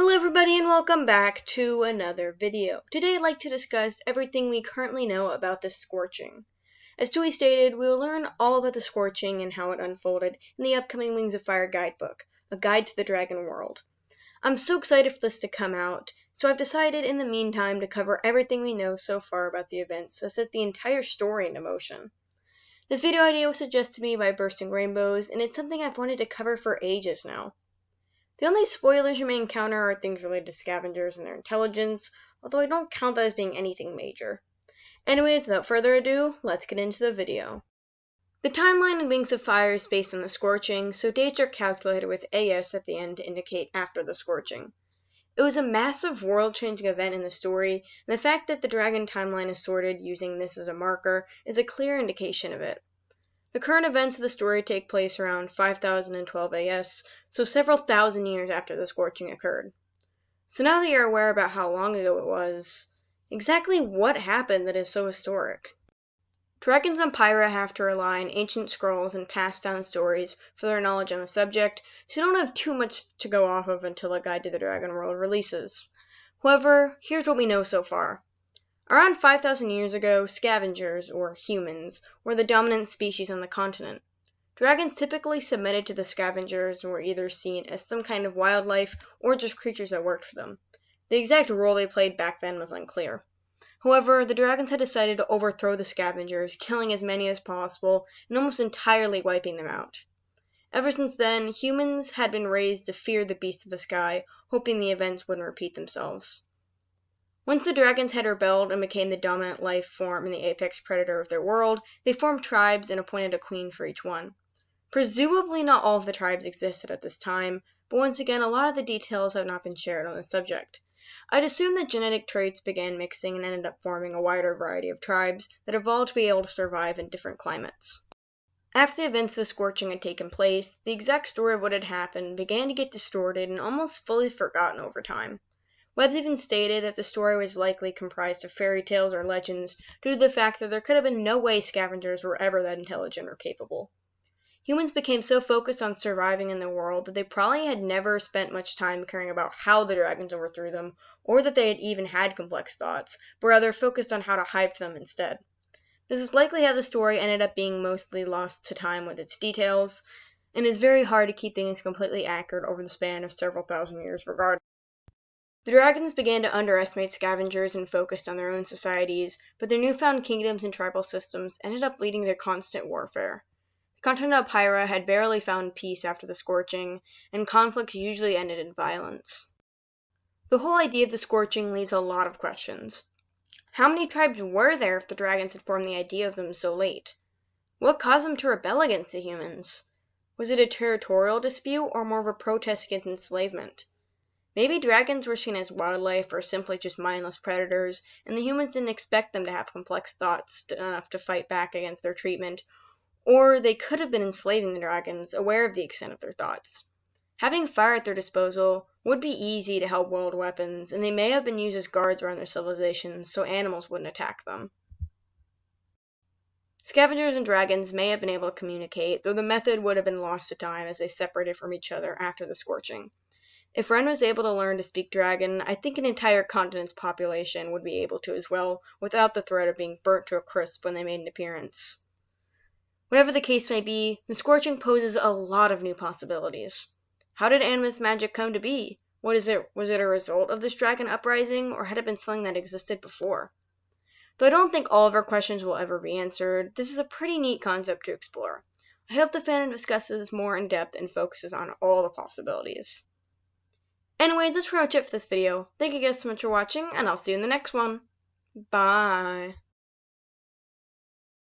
Hello everybody and welcome back to another video. Today I'd like to discuss everything we currently know about the Scorching. As Tui stated, we will learn all about the Scorching and how it unfolded in the upcoming Wings of Fire guidebook, A Guide to the Dragon World. I'm so excited for this to come out, so I've decided in the meantime to cover everything we know so far about the events to set the entire story into motion. This video idea was suggested to me by Bursting Rainbows, and it's something I've wanted to cover for ages now. The only spoilers you may encounter are things related to scavengers and their intelligence, although I don't count that as being anything major. Anyways, without further ado, let's get into the video. The timeline in Wings of Fire is based on the Scorching, so dates are calculated with AS at the end to indicate after the Scorching. It was a massive world-changing event in the story, and the fact that the dragon timeline is sorted using this as a marker is a clear indication of it. The current events of the story take place around 5012 AS, so several thousand years after the Scorching occurred. So now that you're aware about how long ago it was, exactly what happened that is so historic? Dragons on Pyra have to rely on ancient scrolls and passed down stories for their knowledge on the subject, so you don't have too much to go off of until A Guide to the Dragon World releases. However, here's what we know so far. Around 5,000 years ago, scavengers, or humans, were the dominant species on the continent. Dragons typically submitted to the scavengers and were either seen as some kind of wildlife or just creatures that worked for them. The exact role they played back then was unclear. However, the dragons had decided to overthrow the scavengers, killing as many as possible and almost entirely wiping them out. Ever since then, humans had been raised to fear the beasts of the sky, hoping the events wouldn't repeat themselves. Once the dragons had rebelled and became the dominant life form and the apex predator of their world, they formed tribes and appointed a queen for each one. Presumably not all of the tribes existed at this time, but once again a lot of the details have not been shared on the subject. I'd assume that genetic traits began mixing and ended up forming a wider variety of tribes that evolved to be able to survive in different climates. After the events of Scorching had taken place, the exact story of what had happened began to get distorted and almost fully forgotten over time. Webbs even stated that the story was likely comprised of fairy tales or legends due to the fact that there could have been no way scavengers were ever that intelligent or capable. Humans became so focused on surviving in the world that they probably had never spent much time caring about how the dragons overthrew them, or that they had even had complex thoughts, but rather focused on how to hide from them instead. This is likely how the story ended up being mostly lost to time with its details, and it's very hard to keep things completely accurate over the span of several thousand years regardless. The dragons began to underestimate scavengers and focused on their own societies, but their newfound kingdoms and tribal systems ended up leading to constant warfare. The continent of Pyra had barely found peace after the Scorching, and conflicts usually ended in violence. The whole idea of the Scorching leaves a lot of questions. How many tribes were there if the dragons had formed the idea of them so late? What caused them to rebel against the humans? Was it a territorial dispute or more of a protest against enslavement? Maybe dragons were seen as wildlife or simply just mindless predators, and the humans didn't expect them to have complex thoughts enough to fight back against their treatment, or they could have been enslaving the dragons, aware of the extent of their thoughts. Having fire at their disposal would be easy to help wield weapons, and they may have been used as guards around their civilizations so animals wouldn't attack them. Scavengers and dragons may have been able to communicate, though the method would have been lost to time as they separated from each other after the Scorching. If Ren was able to learn to speak dragon, I think an entire continent's population would be able to as well, without the threat of being burnt to a crisp when they made an appearance. Whatever the case may be, the Scorching poses a lot of new possibilities. How did animist magic come to be? Was it a result of this dragon uprising, or had it been something that existed before? Though I don't think all of our questions will ever be answered, this is a pretty neat concept to explore. I hope the fandom discusses more in depth and focuses on all the possibilities. Anyways, that's pretty much it for this video. Thank you guys so much for watching, and I'll see you in the next one. Bye.